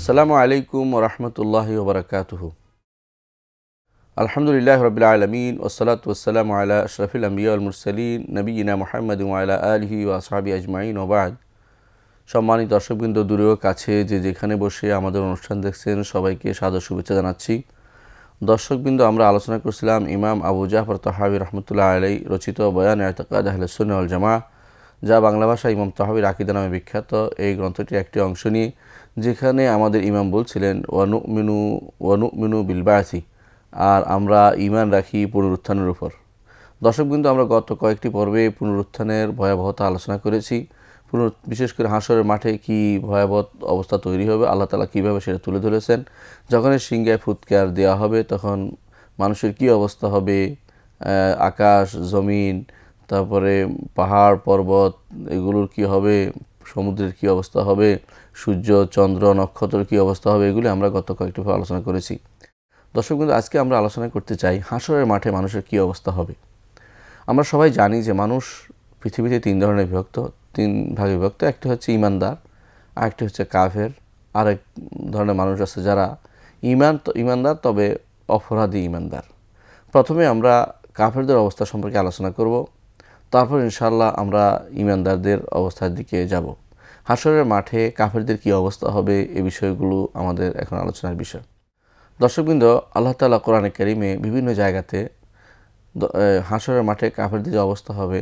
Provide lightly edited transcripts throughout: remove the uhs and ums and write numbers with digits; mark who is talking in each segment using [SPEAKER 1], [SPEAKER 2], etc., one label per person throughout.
[SPEAKER 1] আসসালামু আলাইকুম ওয়া রাহমাতুল্লাহি ওয়া বারাকাতুহু। আলহামদুলিল্লাহি রাব্বিল আলামিন ওয়াসসালাতু ওয়াসসালামু আলা আশরাফিল আমবিয়া ওয়াল মুরসালিন নবিয়িনা মুহাম্মাদিন ওয়া আলা আলিহি ওয়া আসহাবিহি আজমাইন ওয়া বা'দ। সম্মানিত দর্শকবৃন্দ, দূরেও কাছে যে যেখানে বসে আমাদের অনুষ্ঠান দেখছেন সবাইকে সাদর শুভেচ্ছা জানাচ্ছি। দর্শকবৃন্দ, আমরা আলোচনা করছিলাম ইমাম আবু জাফর তাহাবী রাহমাতুল্লাহি আলাইহি রচিত বয়ান ইতিকাদ আহলে সুন্নাহ ওয়াল জামাআহ, যা বাংলা ভাষায় ইমাম তাহাবীর আকীদা নামে বিখ্যাত। এই গ্রন্থটির একটি অংশ নিয়ে যেখানে আমাদের ইমাম বলছিলেন ওয়া নুমিনু বিল বা'সি, আর আমরা ঈমান রাখি পুনরুত্থানের উপর। দর্শকবৃন্দ, আমরা গত কয়েকটি পর্বে পুনরুত্থানের ভয়াবহতা আলোচনা করেছি। বিশেষ করে হাসরের মাঠে কি ভয়াবহ অবস্থা তৈরি হবে, আল্লাহ তাআলা কীভাবে সেটা তুলে ধরেছেন। যখন সিংহায় ফুৎকার দেওয়া হবে তখন মানুষের কি অবস্থা হবে, আকাশ জমিন, তারপরে পাহাড় পর্বত এগুলোর কি হবে, সমুদ্রের কি অবস্থা হবে, সূর্য চন্দ্র নক্ষত্রের কি অবস্থা হবে, এগুলি আমরা গত কয়েকটি আলোচনা করেছি। দর্শকবৃন্দ, আজকে আমরা আলোচনা করতে চাই হাসরের মাঠে মানুষের কি অবস্থা হবে। আমরা সবাই জানি যে মানুষ পৃথিবীতে তিন ভাগে বিভক্ত। একটি হচ্ছে ঈমানদার, আরেকটি হচ্ছে কাফের, আরেক ধরনের মানুষ আছে যারা ঈমানদার তবে অপরাধী ঈমানদার। প্রথমে আমরা কাফেরদের অবস্থা সম্পর্কে আলোচনা করব, তারপর ইনশাআল্লাহ আমরা ঈমানদারদের অবস্থার দিকে যাব। হাসরের মাঠে কাফেরদের কি অবস্থা হবে, এই বিষয়গুলো আমাদের এখন আলোচনার বিষয়। দর্শকবৃন্দ, আল্লাহ তাআলা কোরআনে কারীমে বিভিন্ন জায়গাতে হাসরের মাঠে কাফেরদের যে অবস্থা হবে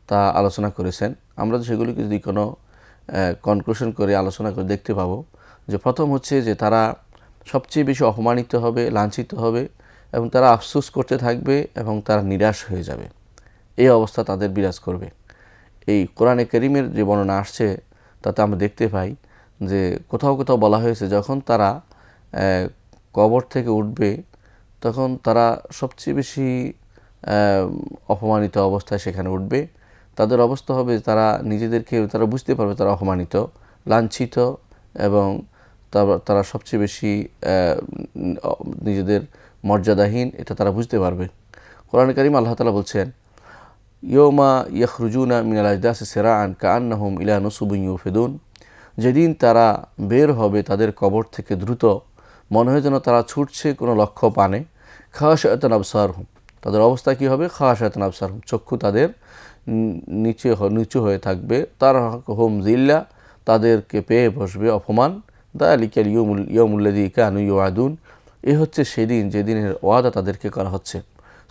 [SPEAKER 1] তা আলোচনা করেছেন। আমরা সেগুলিকে যদি কোনো কনক্লুশন করে আলোচনা করে দেখতে পাবো যে প্রথম হচ্ছে যে তারা সবচেয়ে বেশি অপমানিত হবে, লাঞ্ছিত হবে এবং তারা আফসোস করতে থাকবে এবং তারা নিরাশ হয়ে যাবে। এই অবস্থা তাদের বিরাজ করবে। এই কোরআনে কারীমের যে বর্ণনা আসছে তাতে আমরা দেখতে পাই যে কোথাও কোথাও বলা হয়েছে যখন তারা কবর থেকে উঠবে তখন তারা সবচেয়ে বেশি অপমানিত অবস্থায় সেখানে উঠবে। তাদের অবস্থা হবে তারা বুঝতে পারবে তারা অপমানিত, লাঞ্ছিত এবং তারা সবচেয়ে বেশি নিজেদের মর্যাদাহীন, এটা তারা বুঝতে পারবে। কোরআন কারীম আল্লাহ তাআলা বলছেন, ইয়ৌমা ইয়াখরুজুনা মিনাল আজদাসি সিরাআন কাআন্নাহুম ইলা নুসুবিন ইউফিদুন, যেদিন তারা বের হবে তাদের কবর থেকে দ্রুত, মনে হয় যেন তারা ছুটছে কোনো লক্ষ্য পানে। খাশিআতান আবসারহুম, তাদের অবস্থা কী হবে? খাশিআতান আবসারহুম, চক্ষু তাদের নিচু হয়ে থাকবে। তারহাকুহুম যিল্লা, তাদেরকে পেয়ে বসবে অপমান। যালিকাল ইয়াউমুল্লাযী কানু ইউআদুন, এ হচ্ছে সেদিন যেদিনের ওয়াদা তাদেরকে করা হচ্ছে।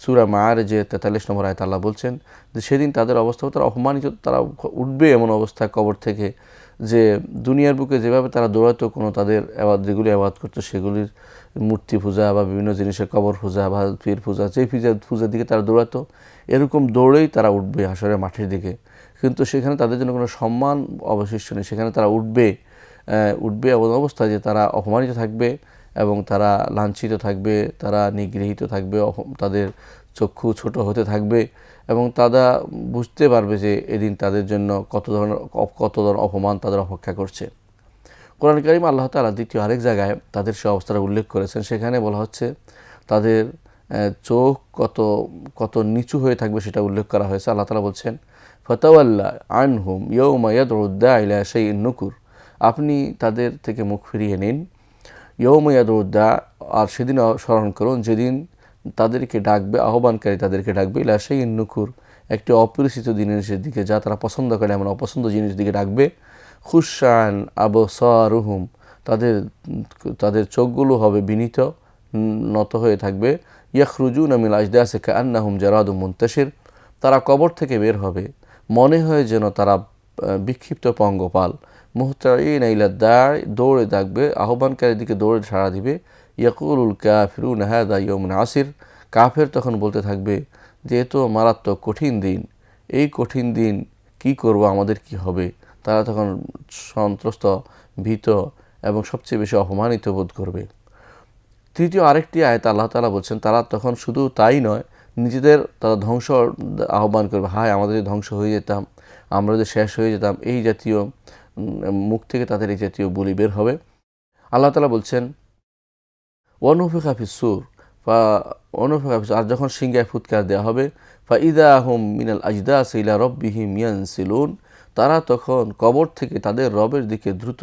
[SPEAKER 1] সূরা মাআরিজে 43 নম্বর আয়াতে আল্লাহ বলছেন যে সেদিন তাদের অবস্থা তারা অপমানিত, তারা উঠবে এমন অবস্থায় কবর থেকে যে দুনিয়ার বুকে যেভাবে তারা দৌড়াতো, কোনো তাদের যেগুলি আবাদত করতো সেগুলির মূর্তি পূজা বা বিভিন্ন জিনিসের কবর পূজা বা পীর পূজা, যেই পূজার দিকে তারা দৌড়াতো, এরকম দৌড়েই তারা উঠবে হাসরের মাঠের দিকে। কিন্তু সেখানে তাদের জন্য কোনো সম্মান অবশিষ্ট নেই। সেখানে তারা উঠবে এমন অবস্থায় যে তারা অপমানিত থাকবে এবং তারা লাঞ্ছিত থাকবে, তারা নিগৃহীত থাকবে, তাদের চক্ষু ছোট হতে থাকবে এবং তারা বুঝতে পারবে যে এদিন তাদের জন্য কত ধরনের অপমান তাদের অপেক্ষা করছে। কোরআন কারীম আল্লাহ তাআলা দ্বিতীয় আরেক জায়গায় তাদের সে অবস্থাটা উল্লেখ করেছেন। সেখানে বলা হচ্ছে তাদের চোখ কত নিচু হয়ে থাকবে সেটা উল্লেখ করা হয়েছে। আল্লাহ তাআলা বলছেন, ফাতাওয়াল্লা আনহুম ইয়াউমা ইয়াদউ দাঈ ইলা শাইইন নুকুর, আপনি তাদের থেকে মুখ ফিরিয়ে নিন। ইয়াউমা ইয়াদউ দা, আর সেদিন স্মরণ করুন যেদিন তাদেরকে ডাকবে, আহ্বানকারী তাদেরকে ডাকবে, ইলা শাইইন নুকুর, একটি অপরিচিত জিনিসের দিকে, যা তারা পছন্দ করে এমন অপছন্দ জিনিস দিকে ডাকবে। খুশান আবসারুহুম, তাদের চোখগুলো হবে বিনীত, নত হয়ে থাকবে। ইয়াখরুজুনা মিনাল আজদাসি কাআন্নাহুম জারাদুম মুনতাশির, তারা কবর থেকে বের হবে মনে হয় যেন তারা বিক্ষিপ্ত পঙ্গপাল। মুহতাঈনা ইলা দাঈ, দৌড়ে ডাকবে, আহ্বানকারীর দিকে দৌড়ে সাড়া দিবে। ইয়াকুলুল কাফিরুনা হাযা ইয়াউমুন আসির, কাফের তখন বলতে থাকবে যে এ তো মারাত্মক কঠিন দিন, এই কঠিন দিন কি করব, আমাদের কি হবে। তারা তখন সন্ত্রস্ত, ভীত এবং সবচেয়ে বেশি অপমানিত বোধ করবে। তৃতীয় আরেকটি আয়াত আল্লাহ তাআলা বলছেন, তারা তখন শুধু তাই নয়, তারা ধ্বংস আহ্বান করবে, হায় আমাদের ধ্বংস হয়ে যেতাম, আমরা যদি শেষ হয়ে যেতাম, এই জাতীয় মুখ থেকে তাদের এই জাতীয় বুলি বের হবে। আল্লাহ তাআলা বলছেন, ওয়ানুফিখা ফিস-সূর, আর যখন সিংহায় ফুৎকার দেওয়া হবে, ফাইদা হুম মিনাল আজদাসি ইলা রাব্বিহিম ইয়ানসিলুন, তারা তখন কবর থেকে তাদের রবের দিকে দ্রুত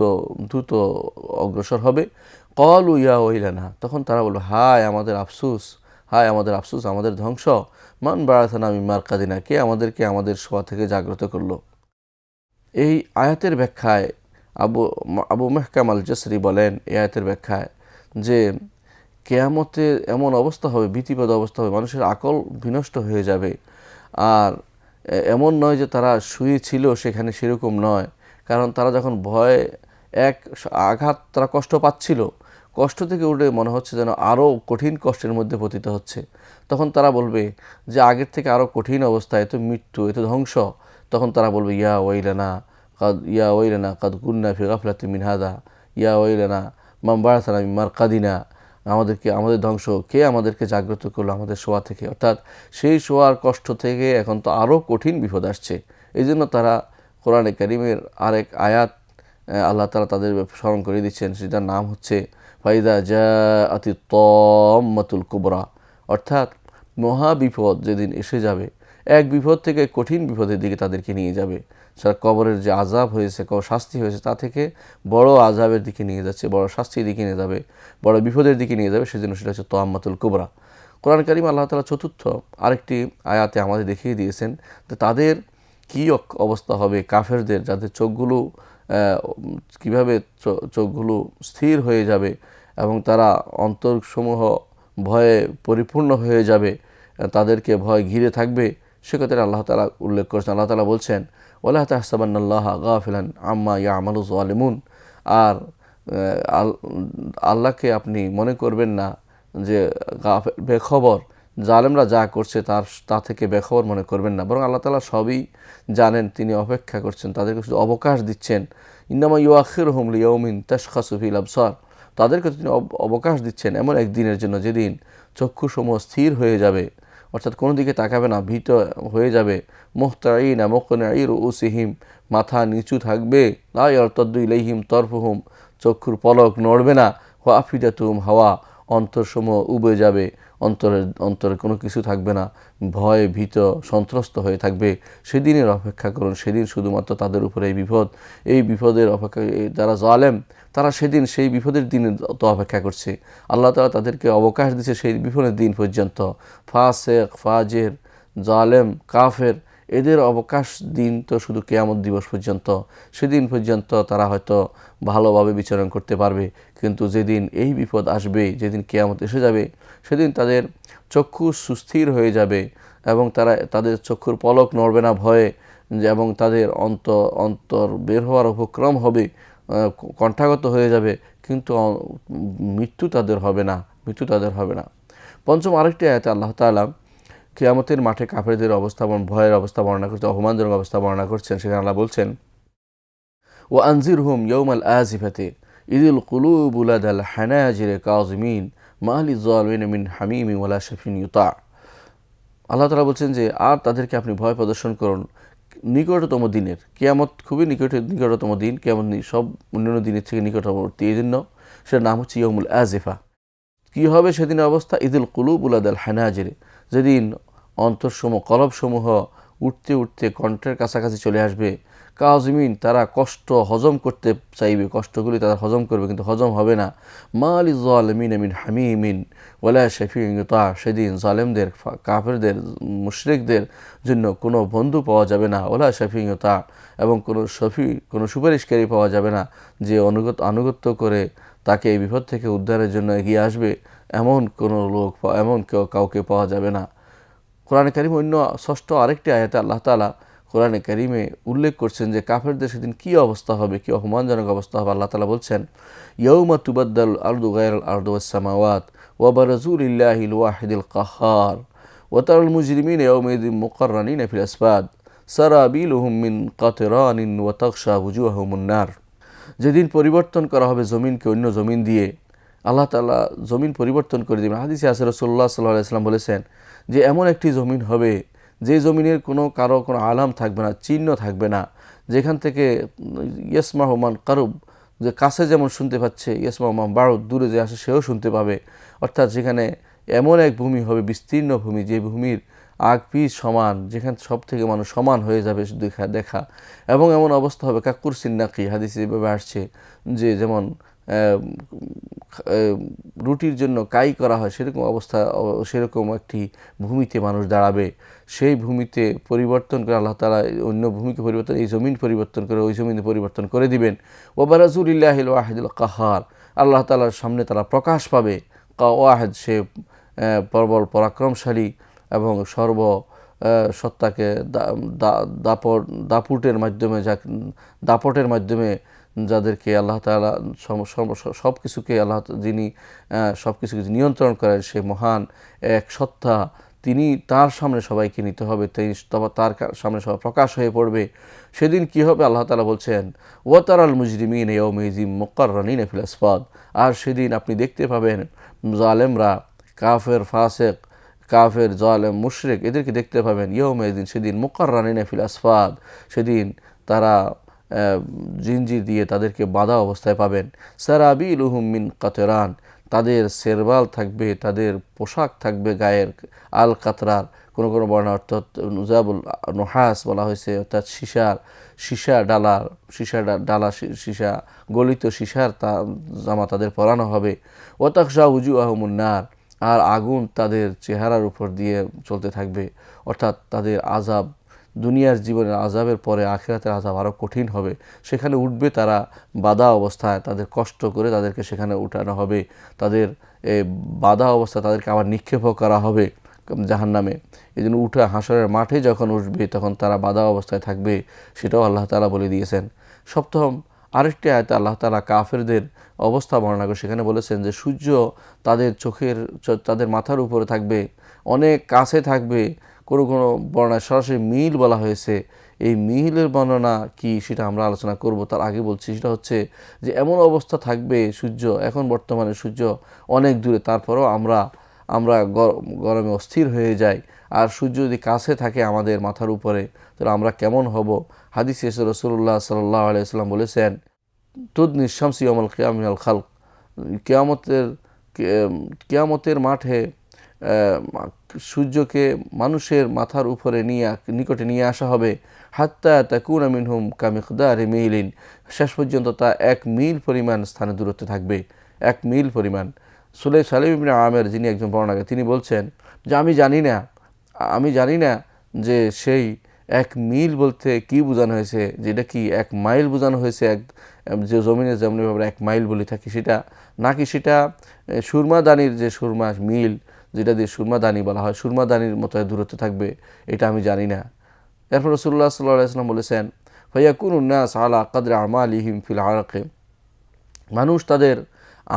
[SPEAKER 1] দ্রুত অগ্রসর হবে। ক্বালু ইয়া ওয়াইলানা, তখন তারা বলবে হায় আমাদের আফসুস, হায় আমাদের আফসুস, আমাদের ধ্বংস। মান বারাথানা মিন মারকাদিনা, কে আমাদেরকে আমাদের শোয়া থেকে জাগ্রত করলো। এই আয়াতের ব্যাখ্যায় আবু আবু মেহকাম আল জসরি বলেন, এই আয়াতের ব্যাখ্যায় যে কেয়ামতে এমন অবস্থা হবে, ভীতিপ্রদ অবস্থা হবে, মানুষের আকল বিনষ্ট হয়ে যাবে। আর এমন নয় যে তারা শুয়ে ছিল সেখানে, সেরকম নয়। কারণ তারা যখন ভয়ে এক আঘাত, তারা কষ্ট পাচ্ছিল, কষ্ট থেকে উঠে মনে হচ্ছে যেন আরও কঠিন কষ্টের মধ্যে পতিত হচ্ছে। তখন তারা বলবে যে আগের থেকে আরও কঠিন অবস্থা, এত মৃত্যু, এত ধ্বংস। তখন তারা বলবে ইয়া ওয়াইলানা ইয়া ওয়াইলানা কাদ কুন্না ফি গাফলাতিন মিন হাদা, ইয়া ওয়াইলানা মান বারাসানা মিন মারকাদিনা, আমাদের ধ্বংস, কে আমাদেরকে জাগ্রত করলো আমাদের শোয়া থেকে। অর্থাৎ সেই শোয়ার কষ্ট থেকে এখন তো আরও কঠিন বিপদ আসছে। এই জন্য তারা কোরআনে কারিমের আরেক আয়াত আল্লাহ তাআলা তাদের স্মরণ করে দিচ্ছেন, সেটার নাম হচ্ছে ফাইদা জাআতি তাম্মাতুল কুবরা, অর্থাৎ মহা বিপদ যেদিন এসে যাবে, এক বিপদ থেকে কঠিন বিপদের দিকে তাদেরকে নিয়ে যাবে। সেটা কবরের যে আযাব হয়েছে, শাস্তি হয়েছে, তা থেকে বড় আযাবের দিকে নিয়ে যাচ্ছে, বড় শাস্তির দিকে নিয়ে যাবে, বড় বিপদের দিকে নিয়ে যাবে। সেজন্য সেটা হচ্ছে তাম্মাতুল কুবরা। কোরআন কারীম আল্লাহ তাআলা চতুর্থ আরেকটি আয়াতে আমাদের দেখিয়ে দিয়েছেন যে তাদের কী অবস্থা হবে, কাফেরদের, যাদের চোখগুলো কীভাবে চোখগুলো স্থির হয়ে যাবে এবং তারা অন্তরসমূহ ভয়ে পরিপূর্ণ হয়ে যাবে, তাদেরকে ভয় ঘিরে থাকবে, সে কথাটা আল্লাহ তাআলা উল্লেখ করেছেন। আল্লাহ তাআলা বলছেন ওয়ালা তাহসাবান্নাল্লাহা গাফিলান আম্মা ইয়ামালু যালিমুন, আর আল্লাহকে আপনি মনে করবেন না যে বেখবর, জালেমরা যা করছে তা থেকে বেখবর মনে করবেন না, বরং আল্লাহ তাআলা সবই জানেন, তিনি অপেক্ষা করছেন, তাদেরকে শুধু অবকাশ দিচ্ছেন। ইন্নামা ইউআখিরুহুম লিয়াউমিন তাশখাসু ফিল আবসার, তাদেরকে তিনি অবকাশ দিচ্ছেন এমন একদিনের জন্য যেদিন চক্ষুসমূহ স্থির হয়ে যাবে, অর্থাৎ কোনো দিকে তাকাবে না, ভীত হয়ে যাবে। মুহতাঈনা মুকনিঈ রুউসিহিম, মাথা নিচু থাকবে। লা ইয়ারতাদ্দু ইলাইহিম তরফুহুম, চক্ষুর পলক নড়বে না। ওয়া আফিদাতুহুম হাওয়া, অন্তরসমূহ উবে যাবে, অন্তরে কোনো কিছু থাকবে না, ভয়ে ভীত সন্ত্রস্ত হয়ে থাকবে। সেদিনের অপেক্ষা করুন, সেদিন শুধুমাত্র তাদের উপরে এই বিপদের অপেক্ষা, যারা জালেম তারা সেদিন সেই বিপদের দিনে তো অপেক্ষা করছে। আল্লাহ তাআলা তাদেরকে অবকাশ দিচ্ছে সেই বিপদের দিন পর্যন্ত। ফাসিক, ফাজির, জালেম, কাফের, এদের অবকাশ দিন তো শুধু কিয়ামত দিবস পর্যন্ত। সেদিন পর্যন্ত তারা হয়তো ভালোভাবে বিচরণ করতে পারবে, কিন্তু যেদিন এই বিপদ আসবে, যেদিন কিয়ামত এসে যাবে, সেদিন তাদের চক্ষু সুস্থির হয়ে যাবে এবং তাদের চক্ষুর পলক নড়বে না ভয়ে, এবং তাদের অন্তর বের হওয়ার উপক্রম হবে, কণ্ঠাগত হয়ে যাবে, কিন্তু মৃত্যু তাদের হবে না। পঞ্চম আরেকটি আয়াতে আল্লাহ তাআলা কিয়ামতের মাঠে কাফেরদের অবস্থা, ভয়ের অবস্থা বর্ণনা করছেন, অপমানজনক অবস্থা বর্ণনা করছেন। সেখানে আল্লাহ বলছেন ওয়া আনজিরহুম ইয়াউমাল আজিফাতি ইযিল কুলুবু লাদাল হানাজিরি কাযিমিন মা লিয-যালিমিন মিন হামিমিন ওয়ালা শাফিন ইউতা। আল্লাহ তাআলা বলছেন যে আর তাদেরকে আপনি ভয় প্রদর্শন করুন নিকটতম দিনের, কিয়ামত খুবই নিকটতম দিন, কিয়ামত সব অন্যান্য দিনের থেকে নিকটবর্তী, এই জন্য সেটার নাম হচ্ছে ইয়াউমুল আজিফা। কী হবে সেদিনের অবস্থা? ইযিল কুলুবু লাদাল হানাজিরি, যেদিন অন্তরসমূহ, কলবসমূহ উঠতে উঠতে কণ্ঠের কাছাকাছি চলে আসবে। কাযিমিন, তারা কষ্ট হজম করতে চাইবে, কষ্টগুলি তারা হজম করবে, কিন্তু হজম হবে না। মা লিয-যালিমিন মিন হামিমিন ওয়ালা শাফিউন ইউতা, সেদিন জালেমদের, কাফেরদের, মুশরিকদের জন্য কোনো বন্ধু পাওয়া যাবে না। ওয়ালা শাফিউন ইউতা, এবং কোনো সুপারিশকারী পাওয়া যাবে না, যে আনুগত্য করে তাকে এই বিপদ থেকে উদ্ধারের জন্য এগিয়ে আসবে, এমন কোনো লোক, এমন কাউকে পাওয়া যাবে না। কোরআনে কারিমে অন্য ষষ্ঠ আরেকটি আয়াতে আল্লাহ তাআলা কোরআনে কারিমে উল্লেখ করছেন যে কাফেরদের সেদিন কী অবস্থা হবে, কী অপমানজনক অবস্থা হবে। আল্লাহ তাআলা বলছেন ইয়াউমা তুবাদ্দালুল আরদু গায়রাল আরদি ওয়াস সামাওয়াত ওয়া বারাজু লিল্লাহিল ওয়াহিদিল কাহ্হার ওয়া তারাল মুজরিমিনা ইয়াউমাইযিন মুকাররানিনা ফিল আসফাদ সারাবিলুহুম মিন কাতরানিন ওয়া তাগশা ওয়ুজুহাহুমুন নার। যেদিন পরিবর্তন করা হবে জমিনকে অন্য জমিন দিয়ে, আল্লাহ তাআলা জমিন পরিবর্তন করে দেবেন। হাদিসে আছে রাসূলুল্লাহ সাল্লাল্লাহু আলাইহি ওয়াসাল্লাম বলেছেন যে এমন একটি জমিন হবে যে জমিনের কারো কোনো আলাম থাকবে না, চিহ্ন থাকবে না, যেখান থেকে ইয়াসমাহু মান কারুব, যে কাছে যেমন শুনতে পাচ্ছে, ইয়াসমাহু মান বাউদ, দূরে যে আসে সেও শুনতে পাবে। অর্থাৎ যেখানে এমন এক ভূমি হবে, বিস্তীর্ণ ভূমি, যে ভূমির আগ পিছ সমান, যেখানে সব থেকে মানুষ সমান হয়ে যাবে দেখা। এবং এমন অবস্থা হবে কাকুরসিন নাকি, হাদিসে এভাবে আসছে যে যেমন রুটির জন্য কাই করা হয় সেরকম অবস্থা, সেরকম একটি ভূমিতে মানুষ দাঁড়াবে। সেই ভূমিতে পরিবর্তন করে আল্লাহ তাআলা অন্য ভূমিকে পরিবর্তন, এই জমিন পরিবর্তন করে ওই জমিনে পরিবর্তন করে দিবেন। ওয়াবারাজুলিল্লাহিল ওয়াহিদুল কাহার, আল্লাহ তাআলার সামনে তারা প্রকাশ পাবে। ওয়াহেদ, সে প্রবল পরাক্রমশালী এবং সত্তাকে দাপুটের মাধ্যমে দাপটের মাধ্যমে যাদেরকে আল্লাহ তাআলা সব কিছুকে যিনি সব কিছুকে নিয়ন্ত্রণ করেন, সে মহান এক সত্তা, তিনি তার সামনে সবাইকে নিতে হবে, তার সামনে সবাই প্রকাশ হয়ে পড়বে। সেদিন কি হবে আল্লাহ তাআলা বলছেন, ওয়াতারাল মুজরিমিন ইয়াউমাইযিন মুকাররানিনা ফিল আসফাদ, আর সেদিন আপনি দেখতে পাবেন জালেমরা, কাফের, ফাসিক, কাফের, জালেম, মুশরিক, এদেরকে দেখতে পাবেন ইয়াউমাইযিন, সেদিন মুকাররানিনা ফিল আসফাদ, সেদিন তারা জিনজির দিয়ে তাদেরকে বাঁধা অবস্থায় পাবেন। সারাবিলুহুম মিন কাতরান, তাদের সেরবাল থাকবে, তাদের পোশাক থাকবে গায়ের আল কাতরার, কোনো কোনো বর্ণনা অর্থাৎ নুজাবুল নুহাস বলা হয়েছে, অর্থাৎ সীসা গলিত সীসার জামা তাদের পরানো হবে। ওয়াতাখশা উজুহাহুমুন নার, আর আগুন তাদের চেহারার উপর দিয়ে চলতে থাকবে, অর্থাৎ তাদের আযাব, দুনিয়ার জীবনের আযাবের পরে আখিরাতের আযাব আরও কঠিন হবে। সেখানে উঠবে তারা বাধা অবস্থায়, তাদের কষ্ট করে তাদেরকে সেখানে উঠানো হবে, তাদের বাধা অবস্থায় তাদেরকে আবার নিক্ষেপও করা হবে জাহান্নামে। এই জন্য হাশরের মাঠে যখন উঠবে তখন তারা বাধা অবস্থায় থাকবে, সেটাও আল্লাহ তাআলা বলে দিয়েছেন। সপ্তম আরেকটি আয়াতে আল্লাহ তাআলা কাফেরদের অবস্থা বর্ণনা করে সেখানে বলেছেন যে সূর্য তাদের মাথার উপরে থাকবে, অনেক কাছে থাকবে। কোনো কোনো বর্ণনায় সরাসরি মিল বলা হয়েছে। এই মিলের বর্ণনা কি সেটা আমরা আলোচনা করব, তার আগে বলছি সেটা হচ্ছে যে এমন অবস্থা থাকবে সূর্য, এখন বর্তমানে সূর্য অনেক দূরে, তারপরেও আমরা গরমে অস্থির হয়ে যাই। আর সূর্য যদি কাছে থাকে আমাদের মাথার উপরে, তাহলে আমরা কেমন হব? হাদিসে রাসূলুল্লাহ সাল্লাল্লাহু আলাইহি ওয়াসাল্লাম বলেছেন, তুদনি শামসি ইয়াউমাল কিয়ামা মিনাল খালক, কিয়ামতের মাঠে সূর্যকে মানুষের মাথার উপরে নিকটে নিয়ে আসা হবে। হাত্তা তাকুনা মিনহুম কামিকদারি মিলিন, শেষ পর্যন্ত তা 1 মিল পরিমাণ স্থানে দূরত্বে থাকবে, 1 মিল পরিমাণ। সালিম ইবনে আমের, যিনি একজন বর্ণনাকারী, তিনি বলছেন যে আমি জানি না যে সেই 1 মিল বলতে কি বোঝানো হয়েছে, যেটা কি 1 মাইল বোঝানো হয়েছে, যে জমিনে যেমনিভাবে 1 মাইল বলে থাকি সেটা, নাকি সেটা সুরমাদানির যে সুরমা মিল, যেটা দিয়ে সুরমাদানি বলা হয়, সুরমাদানির মতো দূরত্বে থাকবে, এটা আমি জানি না। এরপর রাসূলুল্লাহ সাল্লাল্লাহু আলাইহি ওয়াসাল্লাম বলেছেন, ফায়াকুনুন নাস আলা কদরি আমালিহিম ফিল আরাকে, মানুষ তাদের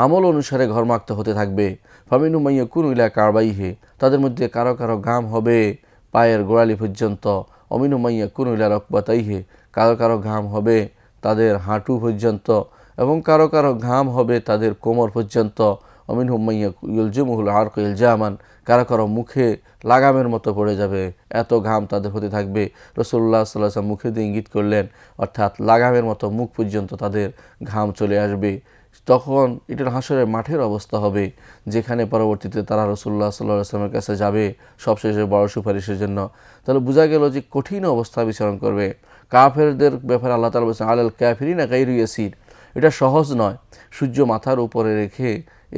[SPEAKER 1] আমল অনুসারে ঘর্মাক্ত হতে থাকবে। ফামিনহুম মান ইয়াকুনু ইলা কাবাইহি, তাদের মধ্যে কারো কারো ঘাম হবে পায়ের গোড়ালি পর্যন্ত। অমিনহুম মান ইয়াকুনু ইলা রকবাতাইহি, কারো কারো ঘাম হবে তাদের হাঁটু পর্যন্ত, এবং কারো কারো ঘাম হবে তাদের কোমর পর্যন্ত। অমিনহুম মান ইলজামুহুল আরকু ইলজামান, কারো কারো মুখে লাগামের মতো পড়ে যাবে, এত ঘাম তাদের হতে থাকবে। রাসূলুল্লাহ সাল্লাল্লাহু আলাইহি ওয়াসাল্লাম মুখে দিয়ে ইঙ্গিত করলেন, অর্থাৎ লাগামের মতো মুখ পর্যন্ত তাদের ঘাম চলে আসবে। তখন এটা হাশরের মাঠের অবস্থা হবে, যেখানে পরবর্তীতে তারা রাসূলুল্লাহ সাল্লাল্লাহু আলাইহি ওয়াসাল্লামের কাছে যাবে সবশেষে বড় সুপারিশের জন্য। তাহলে বোঝা গেল যে কঠিন অবস্থা বিচরণ করবে। কাফেরদের ব্যাপারে আল্লাহ তাআলা বলেছেন, আলাল কাফিরিনা গায়রু ইয়াসির, এটা সহজ নয়। সূর্য মাথার উপরে রেখে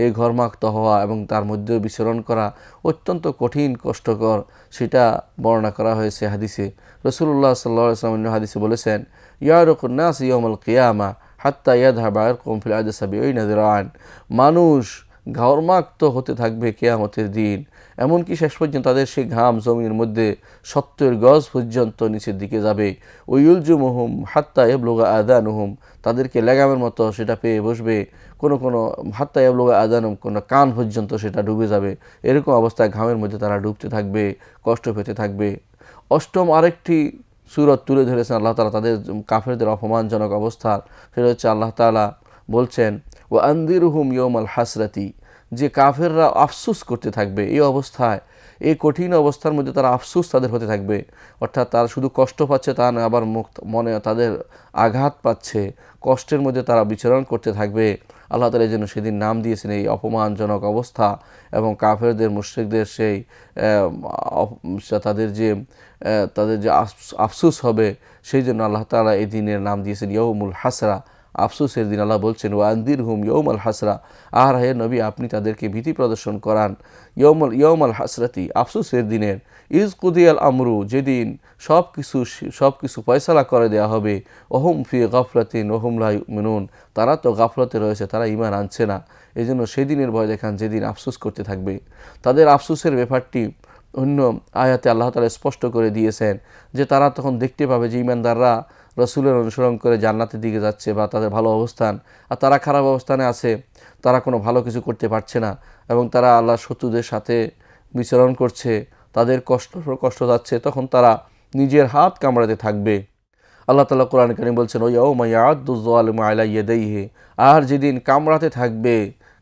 [SPEAKER 1] এই ঘর্মাক্ত হওয়া এবং তার মধ্যে বিচরণ করা অত্যন্ত কঠিন, কষ্টকর, সেটা বর্ণনা করা হয়েছে হাদিসে। রাসূলুল্লাহ সাল্লাল্লাহু আলাইহি ওয়াসাল্লাম হাদিসে বলেছেন, ইয়ারুকুন নাস ইয়াউমাল কিয়ামা হাত্তা ইয়াযহাবা আরকুম ফিল আরদি ৭০ যিরাআন, মানুষ ঘর্মাক্ত হতে থাকবে কিয়ামতের দিন, এমনকি শেষ পর্যন্ত তাদের সেই ঘাম জমিনের মধ্যে ৭০ গজ পর্যন্ত নিচের দিকে যাবে। ওয়ুলজুমুহুম হাত্তা ইয়াবলুগা আযানুহুম, তাদেরকে লাগামের মতো সেটা পেয়ে বসবে। কোনো হাত্তা ইয়াবলুগা আযানুহুম, কোনো কান পর্যন্ত সেটা ডুবে যাবে। এরকম অবস্থায় ঘামের মধ্যে তারা ডুবতে থাকবে, কষ্ট পেতে থাকবে। অষ্টম আরেকটি সূরত তুলে ধরেছেন আল্লাহ তাআলা তাদের কাফেরদের অপমানজনক অবস্থা, সেটা হচ্ছে আল্লাহ তাআলা বলছেন, ওয়া আনদিরহুম ইয়াউমাল হাসরাতি, যে কাফেররা আফসোস করতে থাকবে এই অবস্থায়, এই কঠিন অবস্থার মধ্যে তারা আফসোস তাদের হতে থাকবে, অর্থাৎ তারা শুধু কষ্ট পাচ্ছে তা না, আবার মনে তাদের আঘাত পাচ্ছে, কষ্টের মধ্যে তারা বিচরণ করতে থাকবে। আল্লাহ তাআলা এই জন্য সেদিন নাম দিয়েছেন এই অপমানজনক অবস্থা এবং কাফেরদের মুশরিকদের সেই তাদের যে আফসোস হবে, সেই জন্য আল্লাহ তাআলা এই দিনের নাম দিয়েছেন ইয়াউমুল হাসরা, আফসোসের দিন। আল্লাহ বলছেন ওয়ানদিরহুম ইয়াউমাল হাসরা, আর হে নবী আপনি তাদেরকে ভীতি প্রদর্শন করান ইয়াউমাল হাসরাতি, আফসোসের দিনের। ইজ কুদিয়াল আমরু, যেদিন সব কিছু ফয়সালা করে দেওয়া হবে। ওহুম ফি গাফলাতিন ওহুম লা ইউমিনুন, তারা তো গাফলতে রয়েছে, তারা ঈমান আনছে না। এই জন্য সেদিনের ভয় দেখান যেদিন আফসোস করতে থাকবে। তাদের আফসোসের ব্যাপারটি অন্য আয়াতে আল্লাহ তাআলা স্পষ্ট করে দিয়েছেন যে তারা তখন দেখতে পাবে যে ঈমানদাররা রসুলের অনুসরণ করে জান্নাতের দিকে যাচ্ছে বা তাদের ভালো অবস্থান, আর তারা খারাপ অবস্থানে আছে, তারা কোনো ভালো কিছু করতে পারছে না এবং তারা আল্লাহর শত্রুদের সাথে বিচরণ করছে, তাদের কষ্ট যাচ্ছে, তখন তারা নিজের হাত কামড়াতে থাকবে। আল্লাহ তাআলা কোরআন কারীম বলছেন ওয়াউমা ইয়া'আদ্দু যালিমু আলা ইয়াদাইহি, আর যেদিন কামড়াতে থাকবে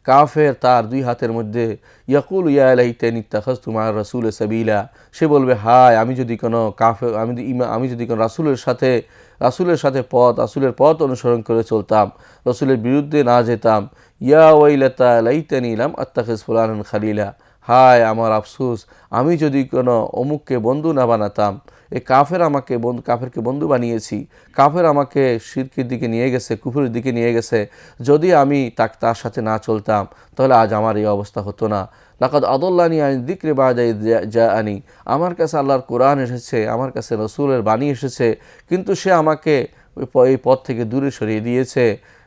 [SPEAKER 1] কাফের তার দুই হাতের মধ্যে, ইয়াকুলু ইয়া লাইতানি ইত্তাখাযতু মা'আর রাসূলি সাবিলা, সে বলবে হায় আমি যদি কোনো রাসূলের সাথে রাসূলের পথ অনুসরণ করে চলতাম, রাসূলের বিরুদ্ধে না যেতাম। ইয়া ওয়াইলাতা লাইতানি লাম আত্তাখিজ ফুলানান খালিলা, হায় আমার আফসোস আমি যদি কোনো অমুককে বন্ধু না বানাতাম। এই কাফেরকে বন্ধু বানিয়েছি, কাফের আমাকে শিরকের দিকে নিয়ে গেছে, কুফরের দিকে নিয়ে গেছে, যদি আমি তার সাথে না চলতাম তাহলে আজ আমার এই অবস্থা হতো না। লাকাদ আদাল্লানি আন যিকরি বা'দা ইয জাআনি, আমার কাছে আল্লাহর কোরআন এসেছে, আমার কাছে রাসূলের বাণী এসেছে, কিন্তু সে আমাকে এই পথ থেকে দূরে সরিয়ে দিয়েছে।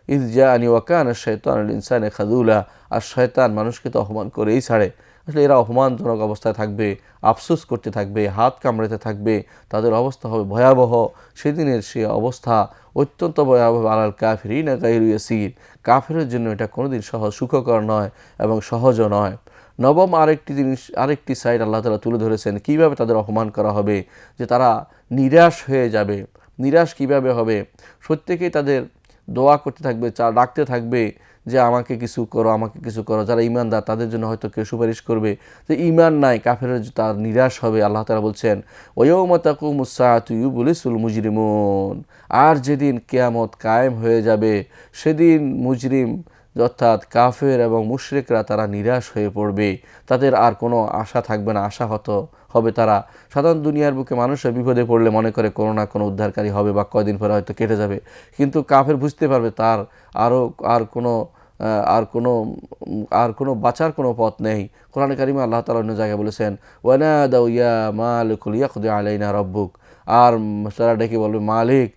[SPEAKER 1] ইয জাআনি ওয়া কানা আশ-শাইতানু লিল ইনসানি খাযুলা, আর শয়তান মানুষকে তো অপমান করেই ছাড়ে। আসলে এরা অপমানজনক অবস্থায় থাকবে, আফসোস করতে থাকবে, হাত কামড়াতে থাকবে, তাদের অবস্থা হবে ভয়াবহ। সেদিনের সে অবস্থা অত্যন্ত ভয়াবহ। আলাল কাফিরিনা গায়রু ইয়াসির, কাফেরের জন্য এটা কোনোদিন সুখকর নয় এবং সহজও নয়। নবম আরেকটি সাইড আল্লাহ তাআলা তুলে ধরেছেন কিভাবে তাদের অপমান করা হবে, যে তারা নিরাশ হয়ে যাবে। নিরাশ কিভাবে হবে? প্রত্যেকেই তাদের দোয়া করতে থাকবে, ডাকতে থাকবে যে আমাকে কিছু করো, আমাকে কিছু করো। যারা ঈমানদার তাদের জন্য হয়তো কেউ সুপারিশ করবে, যে ঈমান নাই কাফেরের তার নিরাশ হবে। আল্লাহ তাআলা বলছেন ওয়ায়াউমা তাকুমুস সাআতু ইউবলিসুল মুজরিমুন, আর যেদিন কিয়ামত কায়েম হয়ে যাবে সেদিন মুজরিম অর্থাৎ কাফের এবং মুশরিকরা তারা নিরাশ হয়ে পড়বে, তাদের আর কোনো আশা থাকবে না, আশাহত হবে তারা। সাধারণ দুনিয়ার বুকে মানুষের বিপদে পড়লে মনে করে কোনো না কোনো উদ্ধারকারী হবে বা কয়দিন পরে হয়তো কেটে যাবে, কিন্তু কাফের বুঝতে পারবে তার আর কোনো বাঁচার কোনো পথ নেই। কোরআনে কারিমে আল্লাহ তাআলা অন্য জায়গায় বলেছেন ওয়ানাদাউ ইয়া মালিকু লিয়াকদি আলাইনা রাব্বুক, আর তারা ডেকে বলবে মালিক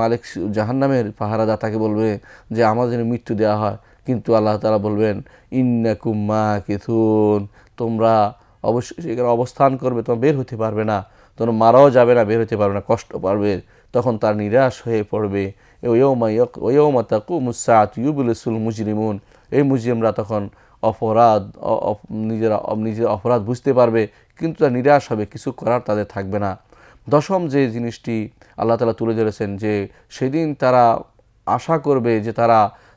[SPEAKER 1] মালিক জাহান্নামের পাহারাদার তাকে বলবে যে আমাদের যেন মৃত্যু দেওয়া হয়, কিন্তু আল্লাহ তাআলা বলবেন ইন্নাকুম মাকিথুন, তোমরা অবশ্যই সেখানে অবস্থান করবে, তোমরা বের হতে পারবে না, তোমরা মারাও যাবে না, বের হতে পারবে না, কষ্ট পারবে। তখন তার নিরাশ হয়ে পড়বে। ওয়ায়াউমা তাকুমুস সাআতু ইউবলিসুল মুজরিমুন, এই মুজরিমরা তখন নিজের অপরাধ বুঝতে পারবে, কিন্তু তারা নিরাশ হবে, কিছু করার তাদের থাকবে না। দশম যে জিনিসটি আল্লাহ তাআলা তুলে ধরেছেন যে সেদিন তারা আশা করবে যে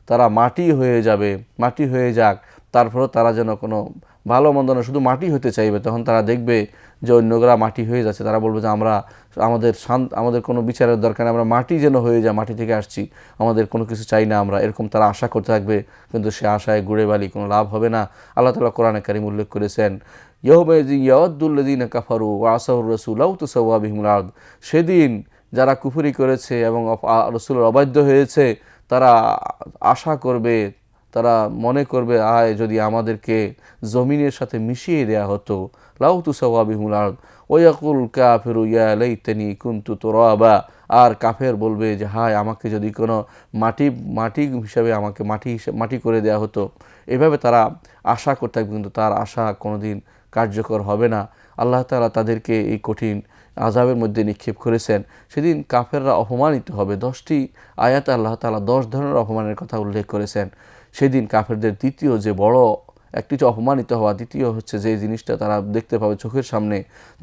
[SPEAKER 1] তারা মাটি হয়ে যাবে, মাটি হয়ে যাক, তারপরও তারা যেন কোনো ভালো মন্দ না, শুধু মাটি হতে চাইবে। তখন তারা দেখবে যে অন্যরা মাটি হয়ে যাচ্ছে, তারা বলবে যে আমাদের কোনো বিচারের দরকার নেই, আমরা মাটি যেন হয়ে যায়, মাটি থেকে আসছি, আমাদের কোনো কিছু চাই না আমরা, এরকম তারা আশা করতে থাকবে। কিন্তু সে আশায় গুড়ে বালি, কোনো লাভ হবে না। আল্লাহ তাআলা কোরআনে কারীম উল্লেখ করেছেন ইয়াউমাইযিন ইয়াওয়াদ্দুল্লাযীনা কাফারু ওয়া আসাউর রাসূল লাউ তুসাওয়া বিহিমুল আরদ, সেদিন যারা কুফরি করেছে এবং রাসূলের অবাধ্য হয়েছে তারা আশা করবে, তারা মনে করবে আয় যদি আমাদেরকে জমিনের সাথে মিশিয়ে দেয়া হতো, লাউ তুসাওয়া বিহিমুল আরদ ওয়ায়াকুল কাফিরু ইয়া লাইতানি কুনতু তুরাবা, আর কাফের বলবে যে হায় আমাকে যদি কোনো মাটি হিসাবে আমাকে মাটি করে দেয়া হতো। এভাবে তারা আশা করতে থাকবে, কিন্তু তার আশা কোনোদিন কার্যকর হবে না। আল্লাহ তাআলা তাদেরকে এই কঠিন আযাবের মধ্যে নিক্ষেপ করেছেন। সেদিন কাফেররা অপমানিত হবে। 10টি আয়াতে আল্লাহ তাআলা 10 ধরনের অপমানের কথা উল্লেখ করেছেন। সেদিন কাফেরদের দ্বিতীয় যে বড় একটি যে অপমানিত হওয়া, দ্বিতীয় হচ্ছে যে জিনিসটা তারা দেখতে পাবে চোখের সামনে,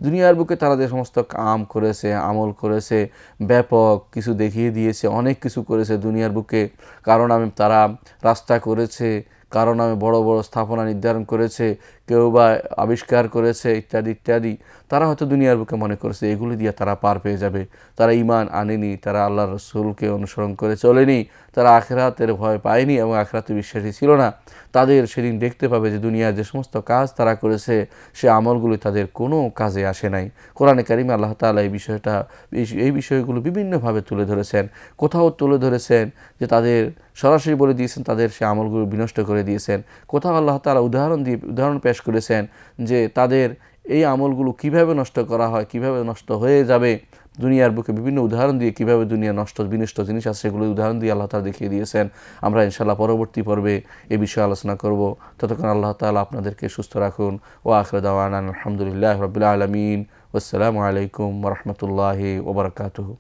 [SPEAKER 1] দুনিয়ার বুকে তারা যে সমস্ত কাম করেছে, আমল করেছে, ব্যাপক কিছু দেখিয়ে দিয়েছে, অনেক কিছু করেছে দুনিয়ার বুকে, কারণ তারা রাস্তা করেছে, কারণ বড় বড় স্থাপনা নির্ধারণ করেছে, কেউ বা আবিষ্কার করেছে ইত্যাদি ইত্যাদি, তারা হয়তো দুনিয়ার বুকে মনে করেছে এগুলি দিয়ে তারা পার পেয়ে যাবে। তারা ঈমান আনেনি, তারা আল্লাহর রাসূলকে অনুসরণ করে চলেনি, তারা আখিরাতের ভয় পায়নি এবং আখিরাতে বিশ্বাসী ছিল না। তাদের সেদিন দেখতে পাবে যে দুনিয়ার যে সমস্ত কাজ তারা করেছে সে আমলগুলি তাদের কোনো কাজে আসে নাই। কোরআনে কারিমে আল্লাহ তাআলা এই বিষয়গুলো বিভিন্নভাবে তুলে ধরেছেন। কোথাও তুলে ধরেছেন যে তাদের সরাসরি বলে দিয়েছেন তাদের সে আমলগুলো বিনষ্ট করে দিয়েছেন। কোথাও আল্লাহ তাআলা উদাহরণ পেশ করেছেন যে তাদের এই আমলগুলো কিভাবে নষ্ট করা হয়, কিভাবে নষ্ট হয়ে যাবে, দুনিয়ার বুকে বিভিন্ন উদাহরণ দিয়ে কিভাবে দুনিয়া বিনষ্ট জিনিস আছে সেগুলো উদাহরণ দিয়ে আল্লাহ তাআলা দেখিয়ে দিয়েছেন। আমরা ইনশাআল্লাহ পরবর্তী পর্বে এ বিষয়ে আলোচনা করব। ততক্ষণ আল্লাহ তাআলা আপনাদেরকে সুস্থ রাখুন। ওয়া আখিরু দাওয়ানা আলহামদুলিল্লাহি রাব্বিল আলামিন। ওয়াসসালামু আলাইকুম ওয়া রাহমাতুল্লাহি ওয়া বারাকাতুহু।